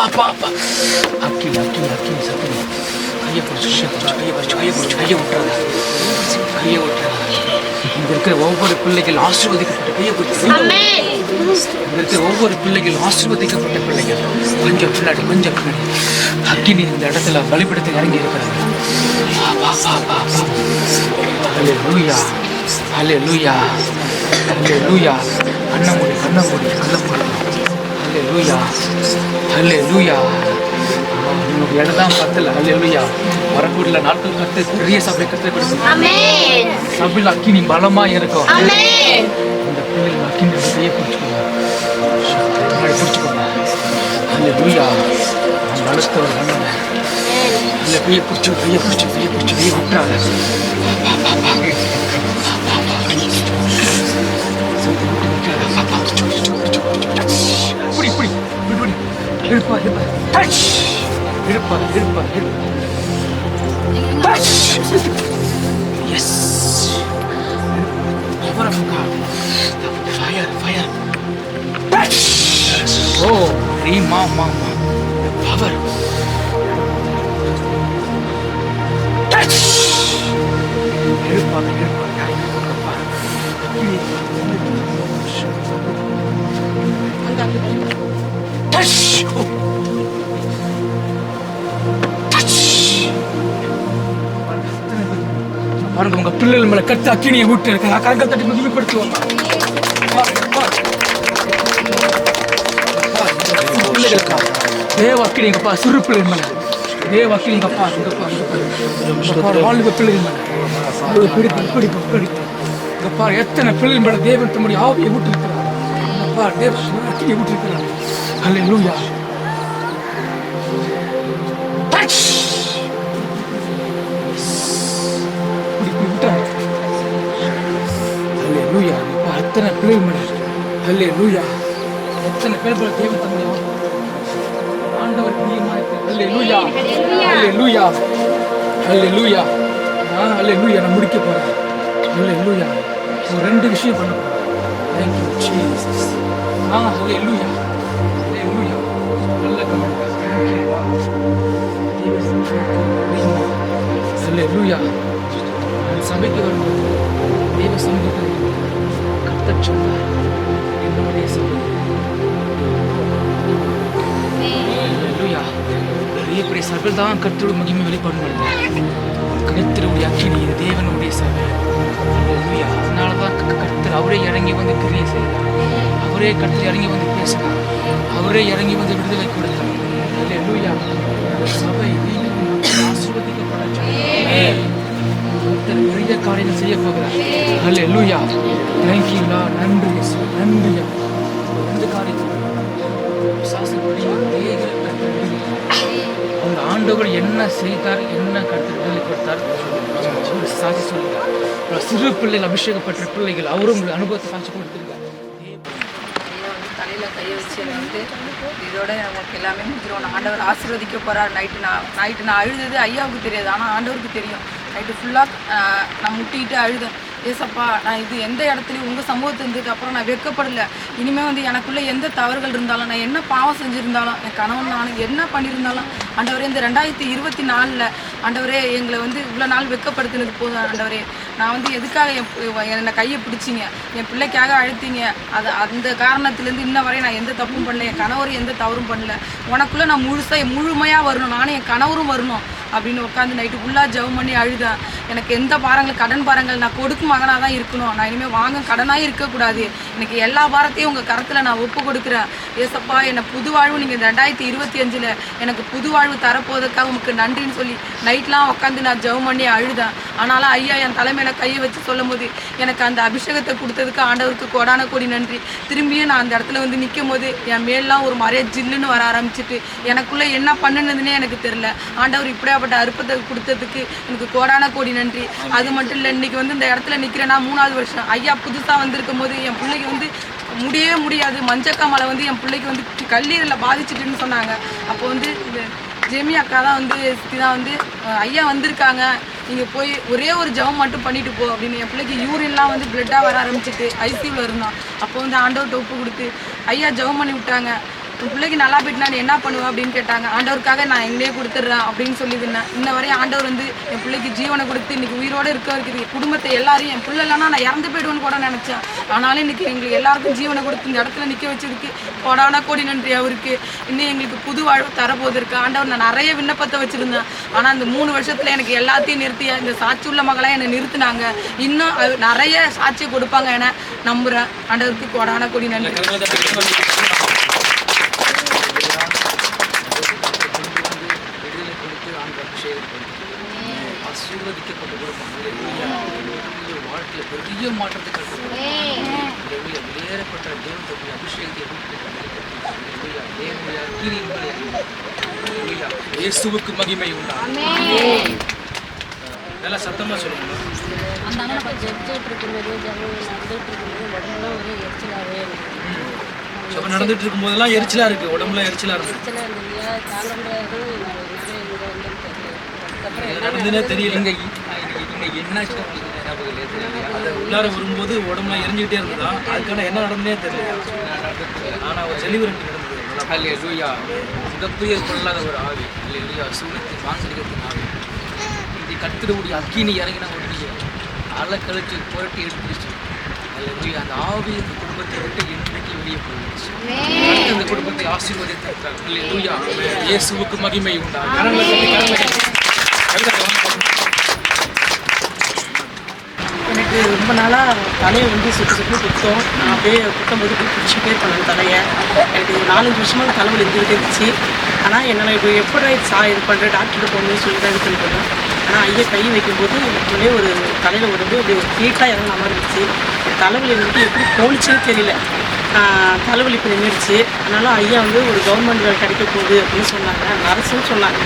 அப்பா அப்பா அக்கி சத்தியம் கையை பிடிச்சி கையை விட்டுறாங்க. இங்க இருக்கிற ஒவ்வொரு பிள்ளைகள் ஆசீர்வதிக்கப்பட்ட கையை பிடிச்சி இங்க இருக்கிற ஒவ்வொரு பிள்ளைகள் ஆசீர்வதிக்கப்பட்ட பிள்ளைகள். கொஞ்சம் பின்னாடி அக்கினி இந்த இடத்துல பலிபீடத்தில் இறங்கி இருக்கிறாங்க. ஹல்லேலூயா ஹல்லேலூயா ஹல்லேலூயா. கண்ணமூடி ஹல்லேலூயா ஹல்லேலூயா. உனக்கு இடம் தான் பத்தல. ஹல்லேலூயா. வரக்கூடிய நாட்கள் கத்து பெரிய சபை கத்து கொடுக்கும். சபையில் அக்கினி பலமா இருக்கும். இந்த பிள்ளைகள் அக்கினி கையை பிடிச்சிக்கோங்க. ஹல்லேலூயா. வளர்த்தவர் வந்தவங்க இல்லை கையை பிடிச்சி விட்டுறாங்க. Yes. Power of God. Fire. Oh, mama. Power. Touch. பாருங்க, உங்க பிள்ளைகள் மேல கட்டு அக்கினியை விட்டு இருக்க கரங்கள் தட்டி மகிமைப்படுத்துவாங்க. பிள்ளைகளுக்கா தேவ அக்கினிங்கப்பா. சிறு பிள்ளைகள் மேல தேவ அக்கினிங்கப்பா. வாழ்வு பிள்ளைகள் மேல பிடிப்பா. எத்தனை பிள்ளைகள் மேல தேவன் தம்முடைய ஆவியை விட்டு இருக்கிறார். தேவ அக்கினியை விட்டு இருக்கிறார். ஹல்லேலூயா. எத்தனை பிள்ளைகள் ஹல்லேலூயா. எத்தனை பேர் தேவன் தம்முடைய ஆண்டவர் பிரியமாயிருக்கு. ஹல்லேலூயா ஹல்லேலூயா ஹல்லேலூயா ஹல்லேலூயா. நான் முடிக்க போறேன். ஹல்லேலூயா. ஒரு 2 விஷயம் பண்ண போறேன். Thank you Jesus. ஹல்லேலூயா ஹல்லேலூயா. நல்ல கமெண்ட். ஹல்லேலூயா. சபைக்கு வரும்போது தேவ சமூகத்தில் கர்த்தர் சொன்னார், என்னுடைய சபை. ஹல்லேலூயா. பெரிய சபை தான் கர்த்தருடைய மகிமை வெளிப்படும். கர்த்தருடைய அக்கினி தேவனுடைய சபை. ஹல்லேலூயா. அதனால தான் கர்த்தர் அவரே இறங்கி வந்து கிரியை செய்தார். அவரே கர்த்தர் இறங்கி வந்து பேசினார். அவரே இறங்கி வந்து விடுதலை கொடுத்தார். ஹல்லேலூயா. சபை ஆசீர்வதிக்கப்பட பெரிய காரியங்கள் செய்ய போகிறார். ஹல்லேலூயா. Thank you lord. நன்றி நன்றி. இந்த காரியத்தை அவங்க ஆண்டவர் என்ன செய்தார், என்ன கருத்து விடுதலை கொடுத்தார் சாட்சி சொல்லுங்க. சிறு பிள்ளைகள், அபிஷேகப்பட்ட பிள்ளைகள், அவரும் அனுபவத்தை சாட்சி கொடுத்துருக்காங்க. தலையில் கையை வச்சு வந்து இதோட நமக்கு எல்லாமே முடிஞ்சிடும். ஆண்டவர் ஆசீர்வதிக்க போகிறார். நைட்டு நான் அழுதது ஐயாவுக்கு தெரியாது, ஆனால் ஆண்டவருக்கு தெரியும். நைட்டு ஃபுல்லாக நான் முட்டிக்கிட்டு அழுதேன். ஏசப்பா, நான் இது எந்த இடத்துலையும் உங்கள் சமூகத்து இருந்ததுக்கு அப்புறம் நான் வெட்கப்படலை. இனிமேல் வந்து எனக்குள்ளே எந்த தவறுகள் இருந்தாலும், நான் என்ன பாவம் செஞ்சுருந்தாலும், என் கணவன் நான் என்ன பண்ணியிருந்தாலும், ஆண்டவரே இந்த 2024 ஆண்டவரே எங்களை வந்து இவ்வளோ நாள் வெட்கப்படுத்தினது போதும். ஆண்டவரே, நான் வந்து எதுக்காக என்னை கையை பிடிச்சிங்க, என் பிள்ளைக்காக அழுத்திங்க. அந்த காரணத்துலேருந்து இன்ன வரையும் நான் எந்த தப்பும் பண்ணல, என் கணவரும் எந்த தவறும் பண்ணல. உனக்குள்ளே நான் முழுமையாக வரணும், நானும் என் கணவரும் வரணும் அப்படின்னு உட்காந்து நைட்டு ஃபுல்லாக ஜெபம் பண்ணி அழுதேன். எனக்கு எந்த பாரங்கள், கடன் பாரங்கள், நான் கொடுக்கும் மகனாக தான் இருக்கணும். நான் இனிமேல் வாங்க கடனாக இருக்கக்கூடாது. எனக்கு எல்லா பாரத்தையும் உங்கள் கரத்தில் நான் ஒப்பு கொடுக்குறேன். ஏசப்பா, என்னை புது வாழ்வு நீங்கள் 2025 எனக்கு புது வாழ்வு தரப்போவதற்காக உங்களுக்கு நன்றின்னு சொல்லி நைட்லாம் உட்காந்து நான் ஜெபம் பண்ணி அழுதேன். ஆனாலும் ஐயா என் தலைமையில கையை வச்சு சொல்லும் போது எனக்கு அந்த அபிஷேகத்தை கொடுத்ததுக்கு ஆண்டவருக்கு கோடான கோடி நன்றி. திரும்பியும் நான் அந்த இடத்துல வந்து நிற்கும் போது என் மேலாம் ஒரு மாதிரியே ஜில்லுன்னு வர ஆரம்பிச்சிட்டு எனக்குள்ளே என்ன பண்ணுனதுன்னே எனக்கு தெரியல. ஆண்டவர் இப்படியாப்பட்ட அற்புதத்தை கொடுத்ததுக்கு எனக்கு கோடான கோடி நன்றி. அது மட்டும் இல்லை, இன்றைக்கி வந்து இந்த இடத்துல நிற்கிறேன்னா 3வது வருஷம். ஐயா புதுசாக வந்திருக்கும் போது என் பிள்ளைக்கு வந்து முடியவே முடியாது, மஞ்சக்காமலை வந்து என் பிள்ளைக்கு வந்து கல்லீரலில் பாதிச்சிட்டுன்னு சொன்னாங்க. அப்போ வந்து இந்த ஜெமி அக்கா தான் வந்து ஐயா வந்திருக்காங்க, நீங்கள் போய் ஒரே ஒரு ஜெபம் மட்டும் பண்ணிட்டு போ அப்படின்னு. என் பிள்ளைக்கு யூரின்லாம் வந்து பிளட்டாக வர ஆரம்பிச்சிட்டு ஐசியூவில் இருந்தான். அப்போ வந்து ஆண்டவர்கிட்ட ஒப்பு கொடுத்து ஐயா ஜெபம் பண்ணி விட்டாங்க. உன் பிள்ளைக்கு நல்லா போயிட்டுனா நீ என்ன பண்ணுவேன் அப்படின்னு கேட்டாங்க. ஆண்டவருக்காக நான் எங்கேயே கொடுத்துட்றேன் அப்படின்னு சொல்லியிருந்தேன். இன்ன வரையும் ஆண்டவர் வந்து என் பிள்ளைக்கு ஜீவனை கொடுத்து இன்றைக்கி உயிரோடு இருக்க இருக்குது. குடும்பத்தை எல்லாரையும் என் பிள்ளை இல்லைன்னா நான் இறந்து போயிடுவேன்னு கூட நினச்சேன். ஆனாலும் இன்றைக்கி எங்களுக்கு எல்லாருக்கும் ஜீவனை கொடுத்து இந்த இடத்துல நிற்க வச்சதுக்கு கோடான கோடி நன்றி அவருக்கு. இன்னும் எங்களுக்கு புது வாழ்வு தரப்போது இருக்கு. ஆண்டவர் நான் நிறைய விண்ணப்பத்தை வச்சுருந்தேன். ஆனால் இந்த 3 வருஷத்தில் எனக்கு எல்லாத்தையும் நிறுத்தி இந்த சாட்சி உள்ள மகளாக என்னை நிறுத்தினாங்க. இன்னும் நிறைய சாட்சியை கொடுப்பாங்க என நம்புகிறேன். ஆண்டவருக்கு கோடான கோடி நன்றி. ஆசீர்வதிக்கப்பட்ட வாழ்க்கையில் பெரிய மாற்றத்தை வெளியேறப்பட்ட தேவனுடைய அபிஷேகத்தை இயேசுவுக்கு மகிமை உண்டா? நல்லா சத்தமா சொல்லுங்க. நடந்துட்டு இருக்கும் போதெல்லாம் எரிச்சலா இருக்கு, உடம்புல எரிச்சலா இருக்கு. நடந்துனே தெரியல. இங்க என்ன உள்ளார வரும்போது உடம்புல எரிஞ்சுக்கிட்டே இருந்ததா, அதுக்கான என்ன நடந்தே தெரியல. ஆனா ஒரு தெளிவு மிகப்பெரிய கொள்ளாத ஒரு ஆவி இல்லையா, சூரியத்தின் மாந்திரிகத்தின் ஆவி. இந்த கத்திரவுடைய அக்கினி இறங்கினா ஒன்றிய அலை கழிச்சு புரட்டி எடுத்துருச்சு. அந்த ஆவி இந்த குடும்பத்தை விட்டு இன்றைக்கு வெளியே போயிடுச்சு. இந்த குடும்பத்தை ஆசீர்வதித்தார். இயேசுவுக்கு மகிமை உண்டாகும். எனக்கு ரொம்ப நாளாக தலையை வந்து சுற்றி குத்தம். நான் அப்படியே குத்தும்போது பிடிச்சிட்டே பண்ணேன் தலையை. எனக்கு 4-5 வருஷமாக தலைவலி இருந்துகிட்டே இருந்துச்சு. ஆனால் என்னால் இப்போ எப்படி இது பண்ணுறேன் டாக்டர்கிட்ட போகணும்னு சொல்லி தான் இது பண்ணி போனேன். ஆனால் ஐயா கை வைக்கும்போது எனக்குள்ளே ஒரு தலையில் ஒரு அப்படியே ஒரு ஹீட்டாக இறங்கின மாதிரி இருந்துச்சு. தலைவலி வந்துட்டு எப்படி போலிச்சுன்னு தெரியல. தலைவலி இப்போ நின்றுடுச்சு. அதனால ஐயா வந்து ஒரு கவர்மெண்ட் வேலை கிடைக்க போகுது அப்படின்னு சொன்னாங்க. நர்ஸுன்னு சொன்னாங்க.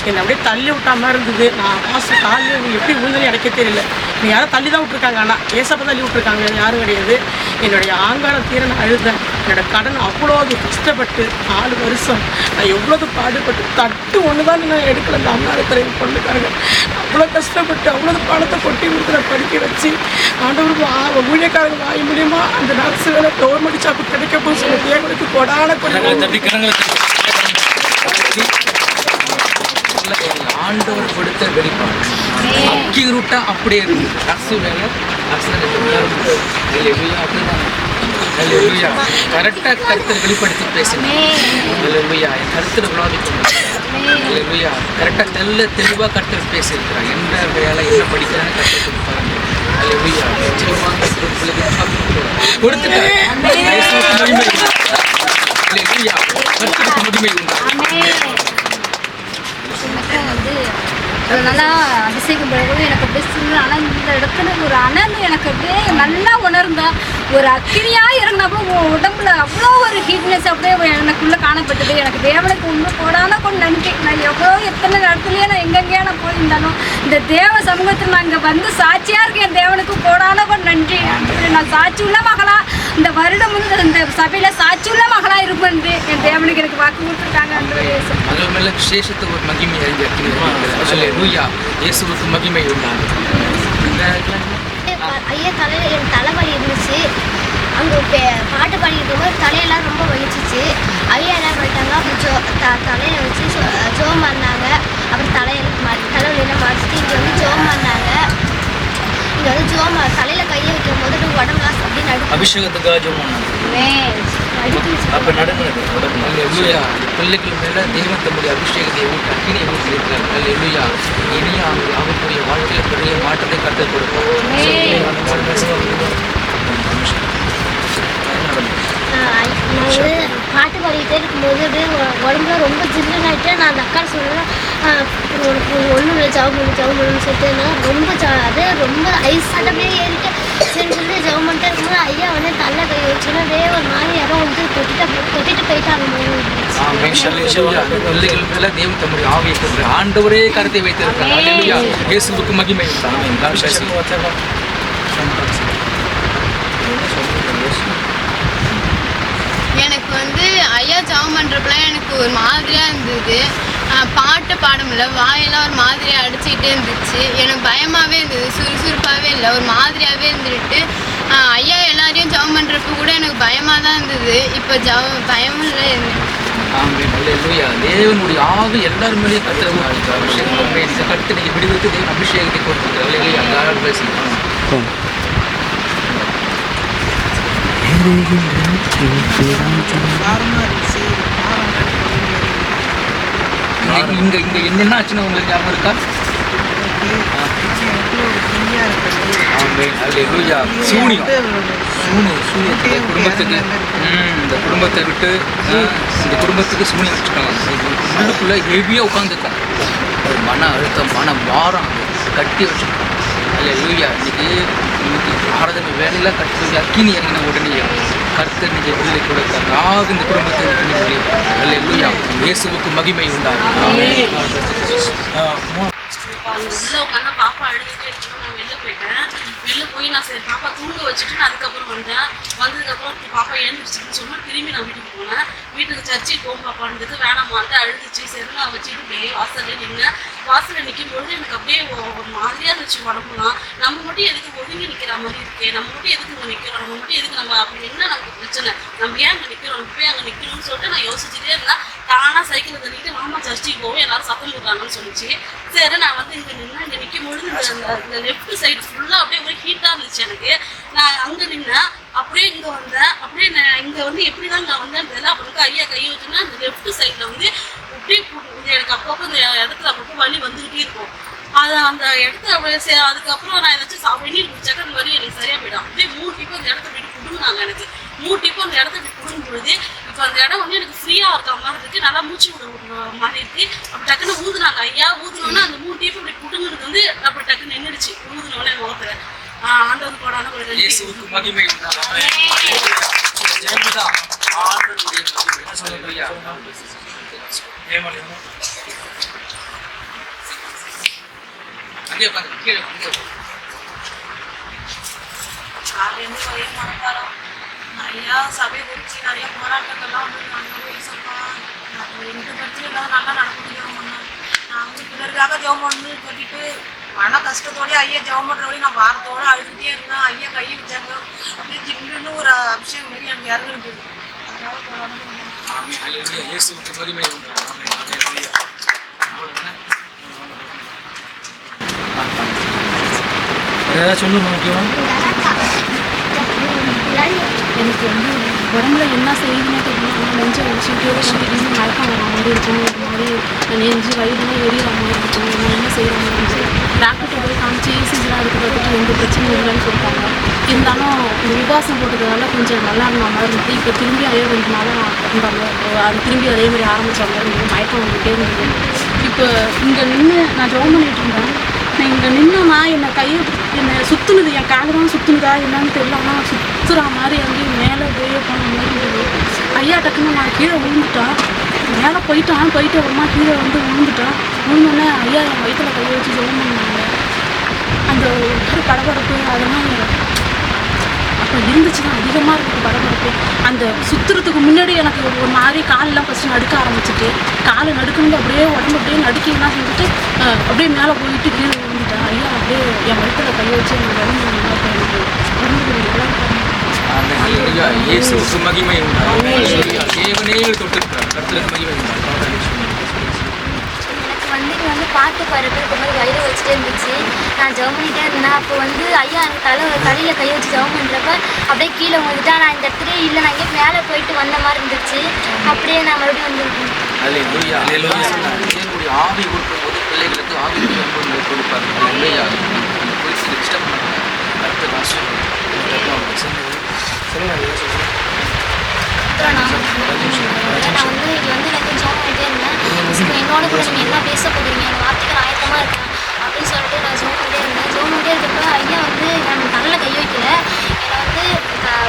என்னை அப்படியே தள்ளி விட்டா மாதிரி இருந்தது. நான் காலையில் எப்படி விழுந்தனே எனக்கே தெரியல. நீ யாரும் தள்ளி தான் விட்ருக்காங்க. ஆனால் ஏசப்பா தள்ளி விட்ருக்காங்க, யாரும் கிடையாது. என்னுடைய ஆங்காரம் தீர நான் அழுதேன். என்னோடய கடன் அவ்வளோது கஷ்டப்பட்டு 4 வருஷம் நான் எவ்வளோது பாடுபட்டு தட்டு ஒன்று தான் நான் எடுக்கல. அந்த அம்மாவத்தில் என் பொண்ணுக்காரங்க அவ்வளோ கஷ்டப்பட்டு அவ்வளோது பணத்தை கொட்டி கொடுத்து நான் படிக்க வச்சு ஆண்டவருக்கு ஊழியக்காரங்க வாய் மூலியமா அந்த நர்ஸு வேலை கவர்மெண்ட் ஜாப் கிடைக்க போய் சொல்லி தேவனுக்கு கொடான ஆண்டவர் கொடுத்த வெளிப்பாடு அக்கி ரூட்டா அப்படியே இருக்கு. நர்ஸு வேலை கரெக்டாக கருத்தை வெளிப்படுத்தி பேசினேன். என் கருத்தில் விளாதிக்கணும். கரெக்டாக தெளிவாக கருத்தில் பேசியிருக்கிறான். என்ன வேலை என்ன படிக்கிறான்னு கருத்தை கொடுப்பாங்க. நல்லா அபிஷேகம் பண்ண எனக்கு அப்படியே சின்ன. ஆனால் இந்த இடத்துல ஒரு அனல் எனக்கு அப்படியே நல்லா உணர்ந்தா ஒரு அக்கினியாக இறங்கினப்போ உடம்புல அவ்வளோ ஒரு ஹீட்னஸ் அப்படியே எனக்குள்ளே காணப்பட்டது. எனக்கு தேவனுக்கு ஒன்றும் போடாமல் கொண்டு நன்றி. நான் எவ்வளோ எத்தனை இடத்துலையே நான் எங்கெங்கேயே நான் போயிருந்தாலும் இந்த தேவ சமூகத்தில் நான் இங்கே வந்து சாட்சியாக இருக்கேன். என் தேவனுக்கு போடான கொண்டு நன்றி. நான் சாட்சி உள்ள மகளா இந்த வருடம் வந்து இந்த சபையில் சாட்சி உள்ள மகளா இருப்பேன். என் தேவனுக்கு எனக்கு வாக்கு கொடுத்துருக்காங்க. மகள் மேல விசேஷத்துக்கு ஒரு மகிமை அறிஞ்சிருக்கீங்க. இயேசுவுக்கு மகிமை உண்டாகும். ஐயா தலையில் என் தலைவலி இருந்துச்சு. அங்கே பாட்டு பாடிட்டு போது தலையெல்லாம் ரொம்ப வலிச்சிச்சு. ஐயா என்ன பண்ணிட்டாங்க, தலையில் வச்சு ஜோம் பண்ணாங்க. அப்புறம் தலைவலியெல்லாம் மறைச்சிட்டு இங்கே வந்து ஜோம் பண்ணாங்க. இங்கே வந்து ஜோம் தலையில் கையை வைக்கும் போது உடம்புலாம் அப்படின்னு அபிஷேகத்துக்காக ஜோம் பண்ணாங்க. அப்போ நடுங்கிறது பிள்ளைகள் மேலே தெய்வம் தம்முடைய அபிஷேகத்தை ஊட்டி அக்கினியை ஊட்டி இருக்கிறார்கள். இல்லையா இனிய அவருடைய வாழ்க்கையில் பெரிய மாற்றத்தை கற்றுக் கொடுப்பார். பாட்டு பாடிக்கிட்டே இருக்கும்போது அப்படியே உடம்புல ரொம்ப ஜில்லுன்னு ஆகிட்டு நான் அந்த அக்கா சொல்லுவேன், உனக்கு ஒன்றும் இல்லை ஜவம் பண்ணுன்னு சொல்லிட்டு ரொம்ப அதே ரொம்ப ஐஸாட்டமே ஏறிட்டு சரின்னு சொல்லி ஜவம் பண்ணிட்டே இருக்கும்போது ஐயா வந்து தள்ள கை வச்சுன்னா அப்படியே ஒரு மாதிரி யாரோ வந்து தொட்டிட்டு போயிட்டாங்க. பிள்ளைகள் மேல தேவன் தம்முடைய ஆவியை கொண்டு ஆண்டவரே கருத்தை வைத்திருக்கிறார். இயேசுவுக்கு மகிமை. எனக்கு வந்து ஐயா ஜெபம் பண்ணுறப்பெல்லாம் எனக்கு ஒரு மாதிரியாக இருந்தது. பாட்டு பாட முடியல, வாயெல்லாம் ஒரு மாதிரியாக அடிச்சுக்கிட்டே இருந்துச்சு. எனக்கு பயமாகவே இருந்தது, சுறுசுறுப்பாகவே இல்லை, ஒரு மாதிரியாகவே இருந்துட்டு ஐயா எல்லாரையும் ஜெபம் பண்ணுறப்ப கூட எனக்கு பயமாக தான் இருந்தது. இப்போ பயமும் இல்லை. தேவனுடைய ஆவி எல்லாரும் மேலேயும் அபிஷேகம் கருத்து நீங்கள் விடுவித்து தேவன் அபிஷேகத்தை கொடுத்துருக்காரு. இங்க இங்க என்னென்ன ஆச்சுன்னா உங்களுக்கு ஞாபகம் இருக்கா? குடும்பத்துக்கு இந்த குடும்பத்தை விட்டு இந்த குடும்பத்துக்கு சூனியம் வச்சுருக்காங்க. உள்ளுக்குள்ள ஹெவியாக உட்காந்துருக்கோம். ஒரு மன அழுத்தம், மன பாரம் கட்டி வச்சுருக்கோம். அல்லேலூயா. இன்னைக்கு ஆராதனை வேலையில் கட்டி அக்கினி இறங்கின உடனே கர்த்தர் நீங்கள் விடுதலை கொடுத்தார். இந்த குடும்பத்தை விட்டு அல்லேலூயா. இயேசுவுக்கு மகிமை உண்டாகும். அங்கே உள்ள உட்காந்து பாப்பா அழுதுகிட்டே இருக்கணும். நான் வெளில போயிட்டேன். வெளில போய் நான் சரி பாப்பா தூங்க வச்சுட்டு நான் அதுக்கப்புறம் வந்தேன். வந்ததுக்கப்புறம் பாப்பா எழுந்திரிச்சின்னு சொன்னால் திரும்பி நான் வீட்டுக்கு போனேன். வீட்டுக்கு சர்ச்சுக்கு போகும் பாப்பான்றதுக்கு வேணாமான்ட்டு அழுதுச்சு. சரி நான் வச்சுட்டு அப்படியே வாசலில் நின்னேன். வாசலில் நிற்கும் பொழுது எனக்கு அப்படியே ஒரு மாதிரியாக இருந்துச்சு உடம்புலாம். நம்ம மட்டும் எதுக்கு ஒதுங்கி நிற்கிற மாதிரி இருக்கே, நம்ம மட்டும் எதுக்கு இங்கே நிற்கிறோம், நம்ம மட்டும் எதுக்கு நம்ம அப்படி என்ன நமக்கு பிரச்சனை, நம்ம ஏன் அங்கே நிற்கிறோம், நம்ம போய் அங்கே நிற்கணும்னு சொல்லிட்டு நான் யோசிச்சுட்டே இருந்தேன். தானாக சைக்கிள் தள்ளிட்டு மாமா சர்ச்சுக்கு போவோம், எல்லாரும் சத்தம் போடுறாங்கன்னு சொல்லிச்சு. சரி நான் வந்து இங்கே நிற்கும் பொழுது இந்த லெஃப்ட் சைடு ஃபுல்லாக அப்படியே ஒரு ஹீட்டாக இருந்துச்சு எனக்கு. நான் அங்கே நின்னேன். அப்படியே இங்கே வந்தேன். அப்படியே நான் இங்கே வந்து எப்படி தான் இங்கே வந்தேன் தெரியல. அப்புறம் ஐயா கையை வச்சுன்னா இந்த லெஃப்ட் சைடில் வந்து அப்படியே எனக்கு அப்பப்போ இந்த இடத்துல அப்பப்போ வலி வந்துக்கிட்டே இருக்கும். அது அந்த இடத்துல அப்படியே அதுக்கப்புறம் நான் ஏதாச்சும் வெந்நீர் குடிச்சாக்க அந்த வலி எனக்கு சரியாக போயிடும். அப்படியே 3 டிப்பு அந்த இடத்த போயிட்டு கொடுங்க. எனக்கு 3 டிப்பு அந்த இடத்த போய் கொடுக்கும் பொழுது இப்போ அந்த இடம் வந்து எனக்கு ஃப்ரீயாக இருக்க மாதிரி இருக்குது. நல்லா மூச்சு விட மாதிரி இருக்குது. அப்படி டக்குன்னு ஊதுனாங்க. ஐயா ஊதுனோன்னா அந்த 3 டிப்பு இப்படி குடுங்குறது வந்து அப்படி டக்குன்னு நின்றுடுச்சு. ஊதுனோடனே முகத்தில் ஆண்டவர் போடான ஒரு மகிமை காலையிலேருந்து ஒரே மனப்பாடம். நிறையா சபை குறித்து நிறைய போராட்டங்கள்லாம் வந்து நாங்கள் பேசப்பா எந்த பிரச்சனையும் இல்லாத நல்லா நடக்குது. ஜெபம் பண்ணோம். நான் வந்து பிறருக்காக ஜெபம் பண்ணணும்னு சொல்லிட்டு மன கஷ்டத்தோடய ஐயா ஜெபம் பண்ணுறவரையும் நான் வாரத்தோடு அழுதுகிட்டே இருந்தேன். ஐயா கை வச்சாங்க. அப்படியே ஜில்லுன்னு ஒரு அபிஷேகம் மாரி எனக்கு இறங்குது. அதனால போராடணும். சொல்லுங்க முக்கியம். எனக்கு வந்து உடம்புல என்ன செய்யுதுன்னே தெரியல. நெஞ்சை வச்சுக்கிட்டே திடீர்னு மயக்கம் வர மாதிரி இருக்கும். ஒரு மாதிரி நெஞ்சு வயிறுலாம் எரியிற மாதிரி இருக்கும். நான் என்ன செய்கிற மாதிரி இருந்துச்சு. டாக்டர்கிட்ட போய் காமிச்சு ஈசிஜிலாம் எடுத்து பார்த்துட்டு எந்த பிரச்சனையும் இல்லைன்னு சொல்லிட்டாங்க. இருந்தாலும் இந்த உபாசம் போட்டதுனால கொஞ்சம் நல்லா இருந்த மாதிரி இருந்துச்சு. இப்போ திரும்பி அதே 2 நாளாக இருந்தாங்க. அது திரும்பி அதே மாதிரி ஆரம்பித்தாங்க. மயக்கம் வந்துகிட்டே இருந்தது. இப்போ இங்கே நின்று நான் ஜெபம் பண்ணிகிட்டு இருந்தேன். நான் இங்கே நின்னோன்னா என்னை சுற்றுனுது. என் காலை தான் சுற்றுனுதா என்னன்னு தெரியல. ஆனால் சுற்றுற மாதிரி வந்து மேலே போய் போன மாதிரி இருந்தது. ஐயா டக்குன்னு நான் கீழே விழுந்துட்டேன். மேலே போயிட்டு அப்புறமா கீழே வந்து விழுந்துட்டேன். விழுந்தோடனே ஐயா என் வயிற்றில் கையை வச்சு ஜெபம் பண்ணாங்க. அந்த ஒரு படபடப்பு அதெல்லாம் அப்போ இருந்துச்சு தான். அதிகமாக இருக்குது படபடப்பு. அந்த சுற்றுறதுக்கு முன்னாடி எனக்கு ஒரு மாதிரி காலெல்லாம் ஃபஸ்ட்டு நடுக்க ஆரம்பிச்சிட்டு காலை நடுக்கணும். அப்படியே உடம்பு அப்படியே நடுக்கலாம் செஞ்சுட்டு அப்படியே மேலே போயிட்டு கீழே விழுந்துட்டேன். ஐயா அப்படியே என் வயிற்றில் கையை வச்சு எனக்கு உடம்பு இயேசுவுக்கு மகிமை தேவனே தொட்டிருக்கிறார். கர்த்தருக்கு மகிமை. எனக்கு வந்து பாட்டு பாடுறது மாதிரி வயிறு வச்சுட்டே இருந்துச்சு. நான் ஜெபம் பண்ணிகிட்டே இருந்தேன். அப்போ வந்து ஐயா எனக்கு தலையில் கை வச்சு ஜெபம் பண்ணுறப்ப அப்படியே கீழே வந்துட்டா. நான் இந்த இடத்துலேயே இல்லை, நான் இங்கே மேலே போயிட்டு வந்த மாதிரி இருந்துச்சு. அப்படியே நான் மறுபடியும் வந்துருக்கேன். ஆவி கொடுக்கும் போது பிள்ளைகளுக்கு ஆவி கொடுப்பாரு. டிஸ்டர்ப் பண்ணுறாங்க. அடுத்த காசு நான் வந்து இது வந்து எனக்கு ஜெபம் பண்ணிகிட்டே இருந்தேன். என்னோட கூட நீங்கள் என்ன பேச போகிறீங்க, என் வார்த்தைக்கு ஆயத்தமாக இருக்கேன் அப்படின்னு சொல்லிட்டு நான் ஜெபம் பண்ணிட்டே இருந்தேன். ஜெபம் பண்ணிட்டே இருக்கப்போ ஐயா வந்து எனக்கு தலையில் கை வைக்கல. என்னை வந்து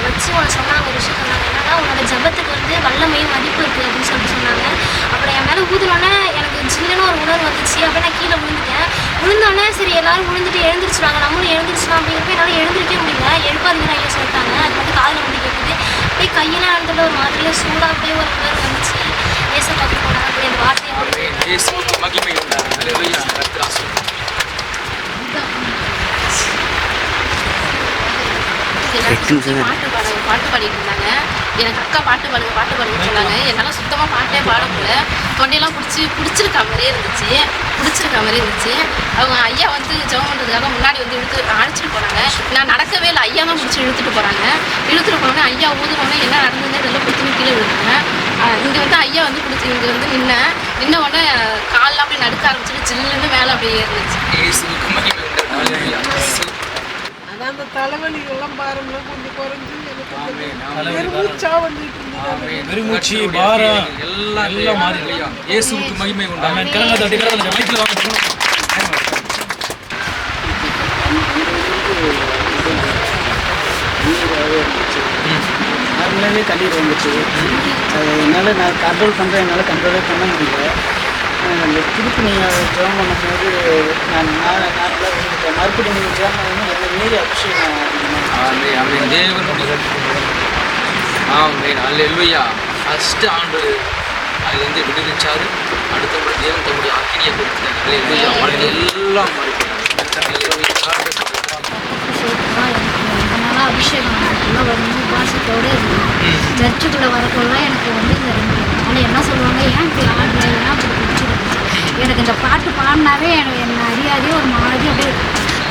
வச்சு உன்னை சொன்னாங்க ஒரு விஷயம் சொன்னாங்க. என்னன்னா உன்னோட ஜபத்துக்கு வந்து வல்லமையும் மதிப்பு இருக்குது அப்படின்னு சொல்லிட்டு சொன்னாங்க. அப்புறம் என் மேலே ஊதுனோடனே எனக்கு ஜில்லுன்னு ஒரு உணர்வு வந்துச்சு. அப்படியே நான் கீழே விழுந்துட்டேன். விழுந்தோடனே சரி எல்லாரும் விழுந்துட்டு எழுந்திரிச்சிடுவாங்க, நம்மளும் எழுந்திரிச்சிடலாம் அப்படிங்கிறப்ப என்னால் எழுந்திரிக்கவே முடியல. எழுப்பாதீங்கன்னு ஐயா சொல்லிட்டாங்க. அது வந்து காதில் வந்து கேட்குது. அப்படியே கையெல்லாம் இருந்ததில் ஒரு மாதிரியே சூடாக அப்படியே ஒரு உணர்வு வந்துச்சு. ஏசப்பாக்கு போனாங்க. அப்படி அந்த வார்த்தையை இயேசுவுக்கு மகிமை உண்டாகும். அல்லேலூயா. கர்த்தர் ஆசீர்வதிப்பார். பாட்டு பாடிட்டு இருந்தாங்க. எனக்கு அக்கா பாட்டு பாடுங்க சொன்னாங்க. என்னால் சுத்தமாக பாட்டே பாட முடியல. தொண்டையெல்லாம் பிடிச்சிருக்க மாதிரியே இருந்துச்சு. அவங்க ஐயா வந்து ஜெபம் பண்ணுறதுக்காக முன்னாடி வந்து அழைச்சிட்டு போனாங்க. நான் நடக்கவே இல்லை. ஐயா தான் பிடிச்சி இழுத்துட்டு போனாங்க. ஐயா ஊதுனோடனே என்ன நடந்ததுன்னு இதெல்லாம் பிடிச்சி கீழே விழுந்தேன். இங்கே வந்து ஐயா வந்து இங்கே வந்து நின்ன உடனே காலெலாம் அப்படியே நடுக்க ஆரம்பிச்சிட்டு ஜில்லுன்னு மேலே அப்படியே இருந்துச்சு. இயேசுவுக்கு மகிமை உண்டாகும். அல்லேலூயா. அதான் அந்த தலைவலிகள்லாம் பாருங்க கொஞ்சம் குறைஞ்சு ஆமென். பெருமூச்சா வந்துட்டு இருந்தது. ஆமென். பெருமூச்சு, பாரம் எல்லாம் மாறி. அல்லேலூயா. இயேசுவுக்கு மகிமை உண்டாகும். கரங்களை தட்டி மைக்கில் வாங்க நார்மலாகவே கண்ணீர் வந்துச்சு. அது நான் கண்ட்ரோலே பண்ண முடியல. திருப்பி நீங்கள் ஜெபம் பண்ணும்போது நான் நார்மலாக இருந்துட்டேன். மறுபடியும் நீங்கள் ஜெபம் பண்ணணும் என்னை மீறி அபிஷேகம் ஆமென். ஆமென். தேவனுடைய ஆமென். அல்லேலூயா. ஃபர்ஸ்ட் ஆண்டு அதுலேருந்து விடுவிச்சாரு. அடுத்த முறை தேவன் தம்முடைய அக்கினியை கொடுத்தார். அல்லேலூயா. மழை எல்லாம் மாறி. அதனால அபிஷேகம் எனக்குள்ளே வரணும் உபாசத்தோடு இருந்தேன். சர்ச்சுக்குள்ளே வரக்குள்ள எனக்கு வந்து இந்த 2 நாள் என்ன சொல்லுவாங்க, ஏன் இப்படி ஆடுற, ஏன் அப்படி பிடிச்சிருக்கு. எனக்கு இந்த பாட்டு பாடினாவே என்னை அறியாதே ஒரு மாதிரி அப்படியே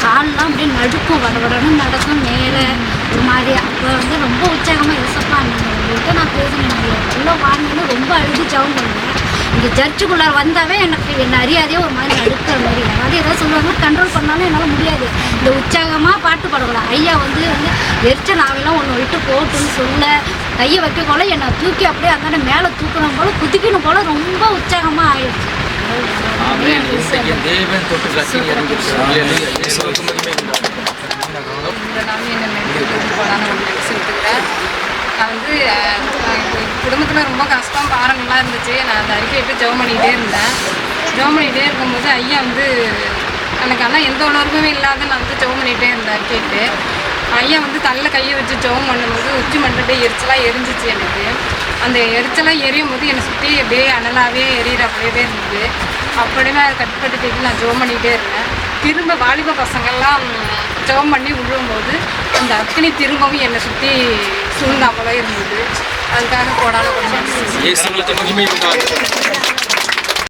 காலெலாம் அப்படியே நடுக்கும், வடவடன்னு நடக்கும் மேலே ஒரு மாதிரி. அப்போ வந்து ரொம்ப உற்சாகமாக யோசப்பா உங்கள்கிட்ட நான் பேசினேன். எவ்வளோ பாடினு ரொம்ப அழுது ஜெபம் பண்ணுவேன். இங்கே சர்ச்சுக்குள்ளே வந்தாவே எனக்கு என்னை அறியாதே ஒரு மாதிரி நடுக்கிற மாதிரி. அதாவது ஏதாவது சொல்லுவாங்க, கண்ட்ரோல் பண்ணாலும் என்னால் முடியாது. இந்த உற்சாகமாக பாட்டு பாடக்கூடாது. ஐயா வந்து எரிச்சல் ஆவையெல்லாம் ஒன்று விட்டு போட்டுன்னு சொல்ல கையை வைக்க போல என்னை தூக்கி அப்படியே அந்த மேலே தூக்கணும் போல குதிக்கணும் போல ரொம்ப உற்சாகமாக ஆயிடுச்சு. ஆமென். இன்றைக்கு தேவன் தொட்டு அக்கினி இறங்கியிருக்கிறார். அல்லேலூயா. இயேசுவுக்கு மகிமை உண்டாகும். இந்த நாள் என்னை மெடிக்கல் போகலான்னு ஒரு ட்ரெஸ் எடுத்துக்கிறேன். நான் வந்து குடும்பத்தில் ரொம்ப கஷ்டம், பாரங்கள்லாம் இருந்துச்சு. நான் அந்த அறிக்கையிட்டு ஜெபம் பண்ணிகிட்டே இருக்கும்போது ஐயா வந்து எனக்கு ஆனால் எந்த உணர்வுமே இல்லாத நான் வந்து ஜெபம் பண்ணிகிட்டே இருந்தேன். அறிக்கையிட்டு ஐயா வந்து தலையில் கையை வச்சு ஜெபம் பண்ணும்போது உச்சி மண்டே எரிச்சலாக எரிஞ்சிச்சு. எனக்கு அந்த எரிச்சலாக எரியும் போது என்னை சுற்றி அப்படியே அனலாகவே எரியிறப்பவே இருந்தது. அப்படியே அதை கட்டுப்பட்டு நான் ஜெபம் பண்ணிகிட்டே இருந்தேன். திரும்ப வாலிப பசங்கள்லாம் ஜெபம் பண்ணி விழும்போது அந்த அக்கினி திரும்பவும் என்னை சுற்றி சூழ்ந்தாமலே இருந்தது. அதுக்காக கோடான இயேசுவுக்கு மகிமை உண்டாகும்.